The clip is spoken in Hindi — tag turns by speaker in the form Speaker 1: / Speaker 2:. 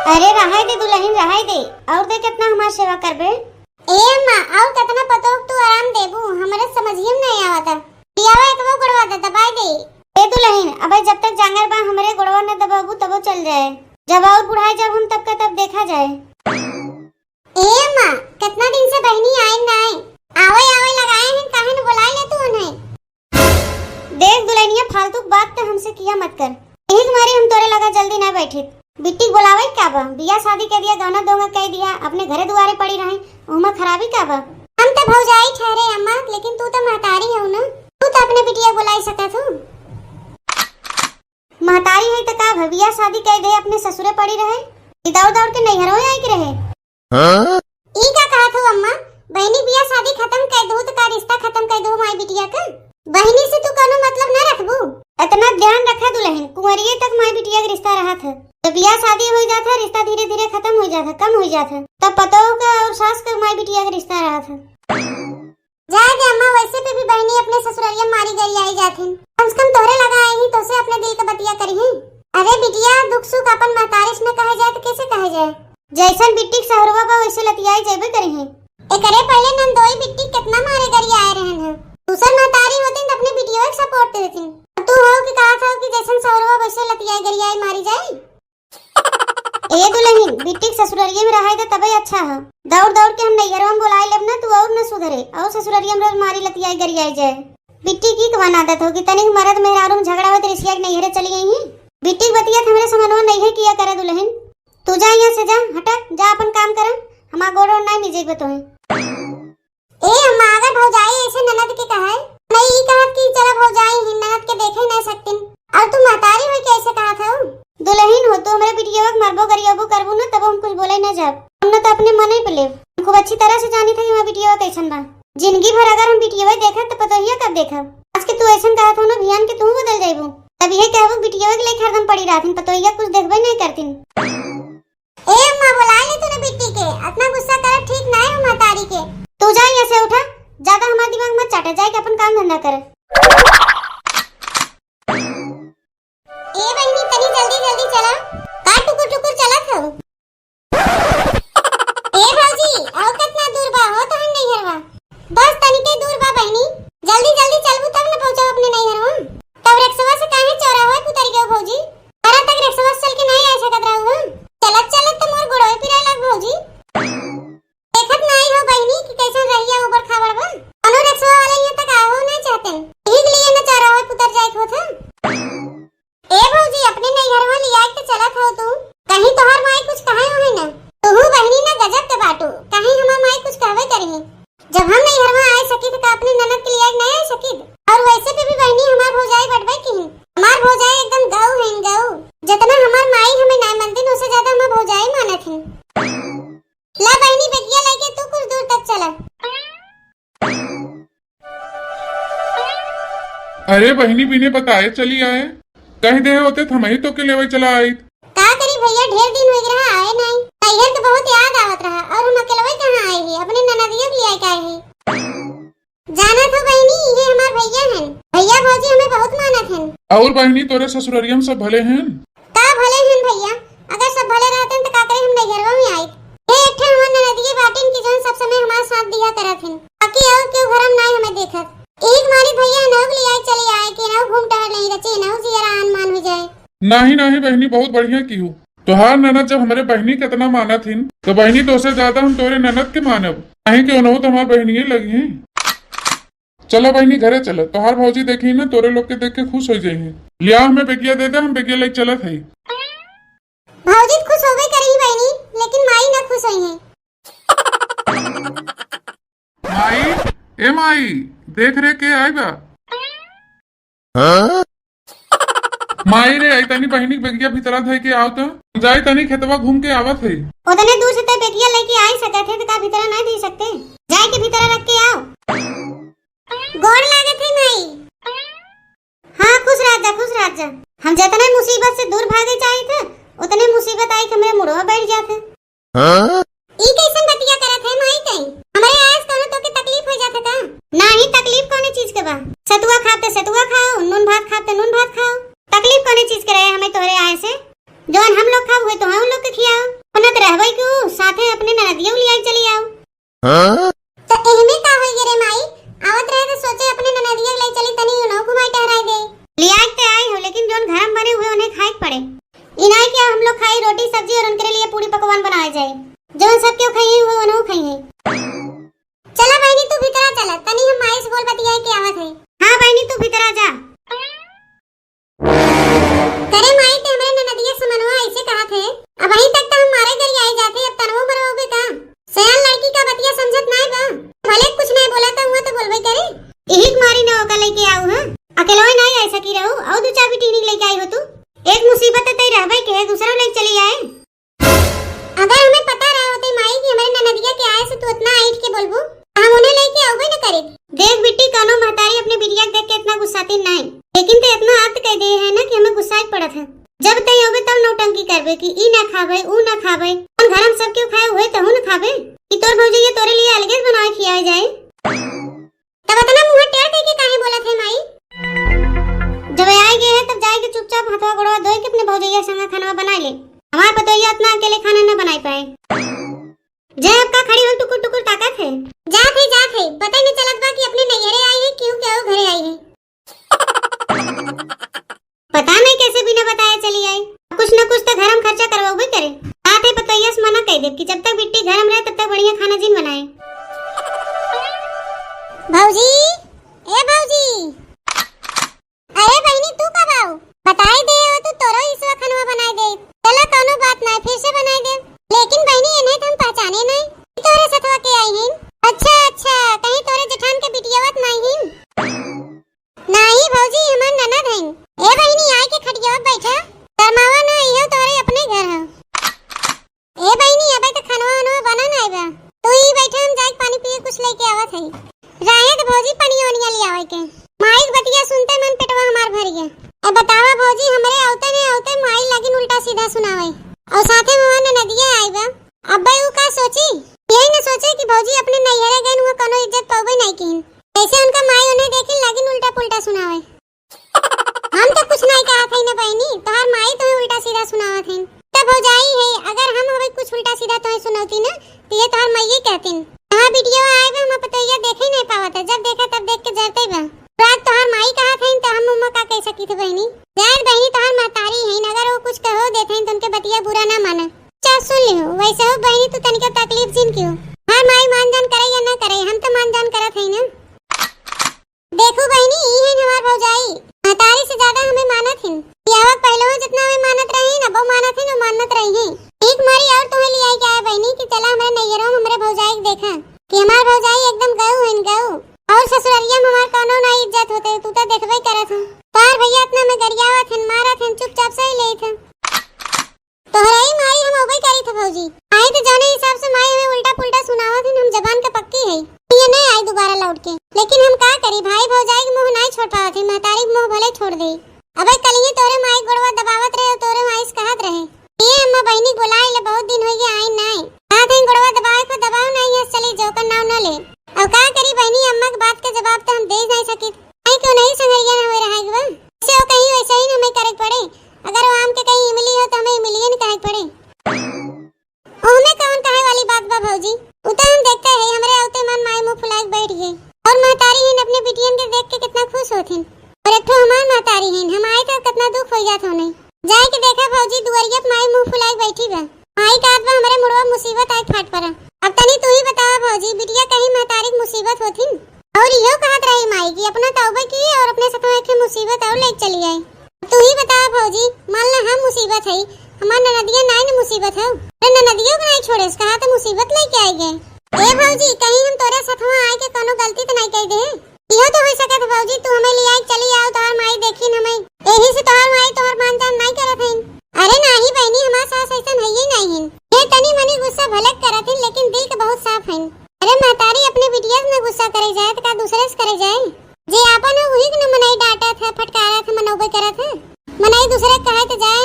Speaker 1: अरे रहाई दे दुल्हन रहाई दे और दे कितना हमार सेवा करबे। ए अम्मा और कितना पतो तू आराम देबू हमरे समझिए नहीं आवता। पियावा एक वो गड़वा दे दबाई दे। ए दुल्हन अबे जब तक जांगर बा हमरे गड़वा न दबाबू तब चल जाए। जब और बुढ़ाई जब हम तब का तब देखा जाए। ए अम्मा कितना दिन से बहनी आई ना आई। आवे आवे लगाए हैं काहे न बुलाए ले तू उन्हें। देख दुल्हनिया फालतू बात तो हमसे किया मत कर। यही तुम्हारी हम तोरे लगा जल्दी ना बैठे। बिट्टी बुलावे क्या बा बिया शादी कर दिया गाना दोंगा कह दिया अपने घरे दुआरे पड़ी रहे उमा खराबी का बा। हम तो भौजाई ठहरे अम्मा लेकिन तू तो महतारी है ना तू तो अपने बिटिया बुलाई सका तू। महतारी है तो का भबिया शादी कह दे अपने ससुरे पड़ी रहे दौड़ दौड़ के नैहरों आई के रहे। ई का कहा तू अम्मा बहनी बिया शादी खत्म कर दो तो का रिश्ता खत्म कर दो माई बिटिया का। बहनी से तू कोनो मतलब ना रखबू। इतना ध्यान रखा दुल्हन कुंवरिये तक माई बिटिया का रिश्ता रहा था तो बिया शादी हो जाता रिश्ता धीरे धीरे खत्म हो जाता कम हो जाता तब पतो का और सास का माई बिटिया का रिश्ता रहा था। जाए अम्मा वैसे पे भी बहनी अपने ससुरालिया मारी गई आई जाथे कम से कम तोहरे लगा आई तो से अपने दिल का बतिया करी है। अरे बिटिया दुख सुख अपन महतारिश में कहे जाए तो कैसे कहे जाए जैसन बिट्टी सहरवा बा वैसे लतियाई जेबे करी है। एकरे पहले नंदोई बिट्टी कितना मारे गरी आए रहन है दूसर महतारी होती तो अपने बिटिया को सपोर्ट देती तू हो कि कहा था कि जैसन सहरवा वैसे लतियाई गरी आई मारी जाए। ए दुल्हन बिट्टी ससुरालिया में रहा है तबे अच्छा है दौड़ दौड़ के हम नैहरों में बुलाए लेब ना तू और न सुधरे और ससुरालिया में मारी लतियाई गरियाई जाए। बिट्टी की कवन आदत होगी तनिक मर्द मेहरारू में झगड़ा होते रिसिया के नैहरे चली गई है। बिट्टी बतिया हमरे समनवा नहीं किया करे दुल्हन तू जा यहाँ से जा हटा जा अपन काम कर हमार गोड़ नहीं मिजेग तो है। ए हम अगर भौजाई ऐसे ननद के कहा है मैं ई कहत कि चला भौजाई ही ननद के देखे नहीं सकती और तू महतारी हो कैसे कहा था दुल्हन हो तो हमारे बिटिया वक्त मरबो गरियाबो करबू ना तब हम कुछ बोले न जाब हमने तो अपने मन ही पे ले खूब अच्छी तरह से जानी था कि मैं बिटिया कैसन बा। जिंदगी भर अगर हम बिटिया देखा तो पता ही कब देखा आज के तू ऐसा कहा था ना भियान के तू बदल जाइबू तब ये कहबू बिटिया के लिए हरदम पड़ी रहती पता ही कुछ देखबे नहीं करती। ए अम्मा बुला ले तूने बिट्टी के इतना गुस्सा कर ठीक ना है महतारी के तू जा यहाँ से उठा ज्यादा हमारे दिमाग मत चाटे जाए कि अपन काम धंधा करे। ए बहनी तनी जल्दी जल्दी चला का टुकुर टुकुर चला था। ए भौजी और कितना दूर बा हो तो हम नैहरवा बस तनी के दूर बा बहनी जल्दी जल्दी चलबू तब न पहुंचो अपने नैहरवा तब रिक्शा से काहे चौराहा पे उतर गयो भौजी अरे तक रिक्शा चल के नहीं आ सकत रहू चलत चलत तो मोर गोड़ों पिराए लग भौजी देखत नहीं हो बहनी कि कैसे रहिया ऊपर खावर बा अनु रिक्शा वाले यहां तक आओ नहीं चाहते ठीक लिए न चौराहा पे उतर जाए हो था। ए भौजी अपने नैहरवा लिया के चला था तू कहीं तोहर माई कुछ कहे हो ना तू बहनी ना गजब के बाटू कहीं हमार माई कुछ कहवे करेंगे जब हम नैहरवा आए सकी तो अपने ननद के लिए नहीं आ सकी और वैसे पे भी बहनी हमार भौजाई बटवे की है हमार भौजाई एकदम गौ है गौ जितना हमार माई हमें ना मानती उससे ज्यादा हमार भौजाई मानत है। ला बहनी बेगिया लेके तू कुछ दूर तक चला।
Speaker 2: अरे बहनी बिने बताए चली आए कहीं दे होते थमही तो के लेवे चला आई
Speaker 1: का करी भैया ढेर दिन हो गया आए नहीं नैहर तो बहुत याद आवत रहा और हम अकेले कहां आए हैं अपने ननदिया के लिए आए हैं जाना तो बहनी ये हमार भैया हैं भैया भौजी हमें बहुत मानत हैं
Speaker 2: और बहनी तोरे ससुरालिया में सब भले हैं
Speaker 1: का भले हैं भैया अगर सब भले रहते तो का करे हम नैहरवा में आए हे एठा हमार ननदिया बाटिन की जन सब समय हमारे साथ दिया करत हैं बाकी और क्यों घरम नहीं हमें देखत एक मारी भैया नौक लिया चले आए के ना घूम टहल नहीं रचे ना जरा मान हो जाए।
Speaker 2: नहीं नहीं बहनी बहुत बढ़िया की हो तोहार ननद जब हमारे बहनी कितना माना थी तो बहनी तो से ज्यादा हम तोरे ननद के मानब नहीं क्यों न हो तो हमार बहनी लगी है। चलो बहनी घरे चलो तोहार भौजी देखी ना तोरे लोग के देख के खुश हो जाएंगे लिया हमें बेगिया दे दे हम बेगिया लेके चला थे।
Speaker 1: भौजी खुश हो गई करी बहनी लेकिन माई ना खुश हुई है।
Speaker 2: माई ए माई देख रे के आई बा माई रे आई तनी बहनी बेगिया भीतरा थे के आओ तो जाई तनी खेतवा घूम के आवत है
Speaker 1: उतने दूर से बेगिया लेके आई सकते थे तो का भीतरा नहीं दे सकते जाए के भीतरा रख के आओ गोड़ लागे थे माई। हाँ खुश राजा हम जितने मुसीबत से दूर भागे चाहिए थे उतने मुसीबत आई कि मेरे मुड़वा बैठ जाते। ई कैसन बतिया करत है माई तई हमरे आज कोनो तो के तकलीफ हो जाता था नहीं तकलीफ कोने चीज के बा सतुआ खाते सतुआ खाओ नून भात खाते नून भात खाओ तकलीफ कोने चीज के रहे हमें तोरे आए से जोन हम लोग खाओ हुए तो हम लोग के खियाओ, अपना तो रहबई क्यों साथे अपने ननदियों ले आई चली आओ। तो एहमे का होई गे रे माई, आवत रहे तो सोचे अपने ननदियों ले चली तनी उनो घुमाई टहराई दे। ले आई ते आई हो, लेकिन जोन घर में बने हुए उन्हें खाए पड़े। इनाई क्या हम लोग खाई रोटी सब्जी और उनके लिए पूरी पकवान बनाए जाए, जो सब क्यों खाई हुए उन्हों खाई है। चला बहनी तू भीतर आ, चला तनी हम माई से बोल बतियाई के आवत है। हां बहनी तू भीतर आ जा। करे माई ते हमरे ननदिया समनवा ऐसे कहा थे, अब वहीं तक तो हम मारे घर आई जाते, अब तनवो मरवाओगे का। सयान लड़की का बतिया समझत नहीं बा, भले कुछ नहीं बोला था हुआ तो बोलबे करे। यही मारी ना होगा लेके आऊ। हां अकेला नहीं ऐसा की रहू, और दो चाबी टीनी लेके आई हो तू। एक मुसीबत है तई रहबे के, दूसरा लेके चली आए। अगर हमें पता रहा होते माई कि हमारे ननदिया के आए से तू इतना आइट के बोलबू, हम उन्हें लेके आऊबे न करे। देख बिट्टी कानो महतारी अपने बिटिया देख के इतना गुस्साती नहीं, लेकिन ते इतना आत कह दे है ना कि हमें गुस्सा ही पड़त है। जब तई होगे तब नौटंकी करबे कि ई ना खाबे ऊ ना खाबे, और घर हम सब क्यों खाए हुए तहु न खाबे कि तोर भौजी ये तोरे लिए अलगे बनाए खियाए जाए। तब इतना मुंह टेढ़ करके काहे बोलत है माई। जब आए गए हैं तब जाए के चुपचाप हाथवा गोड़वा धोए के अपने भौजैया संग खाना बना ले। हमारे पतोइया इतना अकेले खाना न बनाई पाए। जय आपका खड़ी हो टुकुर टुकुर ताकत है। जात है पता ही नहीं चलत बा कि अपने नैहरे आई है क्यों क्या घरे आई है। पता नहीं कैसे बिना बताए चली आई, कुछ न कुछ तो घर हम खर्चा करवाओगे करे। बात है पतोइया से मना कह दे कि जब तक बिट्टी घर में रहे तब तक बढ़िया खाना जिन बनाए। भौजी ए भौजी, अरे बहनी तू कब आओ, बताई दे हो तू तोरो इसवा खाना बनाई दे। चला कोनो बात नहीं फिर से बनाई दे, लेकिन बहनी इन्हें तो हम पहचाने नहीं, तोरे सतवा के आई हैं। अच्छा कहीं तोरे जेठान के बिटियावत नहीं हैं। नहीं भौजी हमार ननद हैं। ए बहनी आए के खटिया बैठा, शर्मावा ना इहो तोरे अपने घर है। ए बहनी अबे तो खाना वाना बना नहीं बा, तू ही बैठा हम जाके पानी पिए कुछ लेके आवत है। राहे तो भौजी पानी ओनिया ले आवे के। माई बतिया सुनते मन पेटवा हमार भर गया। अब बतावा भौजी हमरे आवते माई लगिन उल्टा सीधा सुनावे, और साथे में नदिया आई बा। अब्बे ऊ का सोची, यही न सोचे कि भौजी अपने नैहरे गए हुआ कोनो इज्जत पावे नहीं किन, ऐसे उनका माई उन्हें देखे लगिन उल्टा पुल्टा सुनावे। हम तो कुछ नहीं कहा था ना बहनी, तोहार माई तुम्हें उल्टा सीधा सुनावत है। तब हो जाई है अगर हम हमें कुछ उल्टा सीधा तुम्हें सुनाती ना तो ये तोहार माई कहतीन। हां वीडियो आए बा हम पतोइया देखे नहीं पावत है, जब देखा तब देख के जरते बा। रात तोहार माई कहा था तो हम मम्मा का कह सकी थी बहनी। जान बहनी तोहार महतारी है, अगर वो कुछ कहो देते हैं तो उनके बतिया बुरा ना माना। चल सुन लियो, वैसे हो बहनी तू तनिका तकलीफ जिन क्यों। हां माई मान जान करे या ना करे, हम तो मान जान करत है ना। देखो बहनी ई है हमार भौजाई, महतारी से ज्यादा हमें मानत है। यावा पहले जितना हमें मानत रही ना वो मानत है ना मानत रही है। एक मारी और तुम्हें ले आई क्या है बहनी कि चला हमारे नैहरों में हमारे भौजाई देखा कि हमार भौजाई एकदम गऊ है गऊ, और ससुरालिया में हमार कोनो ना इज्जत होते, तू तो देखबे करत है। तार भैया इतना में गरियावत है मारत है, चुपचाप सही ले थे। तोहराई मारी हम ओबे करी थे भौजी, आई तो जाने हिसाब से माई हमें उल्टा पुल्टा सुनावत है, हम जबान का पक्की है ये नहीं आई दोबारा लौट के। लेकिन हम का करी भाई भौजाई के मुंह नहीं छोड़ पावत है, महतारी के मुंह भले छोड़ दे। अबे कलिए तोरे माई गोड़वा दबावत रहे, तोरे माई से कहत रहे ये अम्मा बहनी बुलाई ले बहुत दिन हो गए आई नहीं, हाथ है गोड़वा दबाए को दबाव नहीं है, चली जोकर नाम न ले। अब का करी बहनी, अम्मा की बात का जवाब तो हम दे नहीं सकी, नहीं क्यों नहीं संगरिया ना हो रहा है बा। ऐसे हो कहीं वैसे ही हमें करे पड़े, अगर वो आम के कहीं इमली हो तो हमें इमली ही कहे पड़े। ओमे कौन कहे वाली बात बा भौजी, उता हम देखते हैं हमरे औते मन माई मुंह फुलाए बैठ गए, और महतारी हैं अपने बिटियन के देख के कितना खुश होथिन, और एक तो हमार महतारी हैं हम आए तो कितना दुख हो जात होने। जाए के देखा भौजी दुआरिया पे माई मुंह फुलाए बैठी बा, माई का बा हमरे मुड़वा मुसीबत आई फाट पड़ा। अब तनी तू ही बतावा भौजी बिटिया कहीं महतारी मुसीबत होथिन, और इहो कहत रही माई कि अपना तौबा की और अपने सतवा के मुसीबत और ले चली आई। तू ही बता भौजी, मान ला हम मुसीबत है हमार ननदिया नहीं न मुसीबत है, रे ननदियों को नहीं छोड़े कहा तो मुसीबत लेके आई गए। ए भौजी कहीं हम तोरे सतवा आए के कोनो गलती तो नहीं कह दे, इहो तो हो सकत भौजी तू हमें ले आई चली आओ तोहर माई देखी हमें, एही से तोहर माई तोहर मान जान नहीं करत है। अरे नहीं बहनी हमार सास ऐसन है ही नहीं है, ये तनी मनी गुस्सा भले करत है लेकिन दिल के बहुत साफ है। अरे महतारी अपने बिटिया से गुस्सा करे जाए तो का दूसरे से करे जाए, जे आपन वही न मनाई डांटत है फटकारत है मनोबे करत है, मनाई दूसरे कहे तो जाए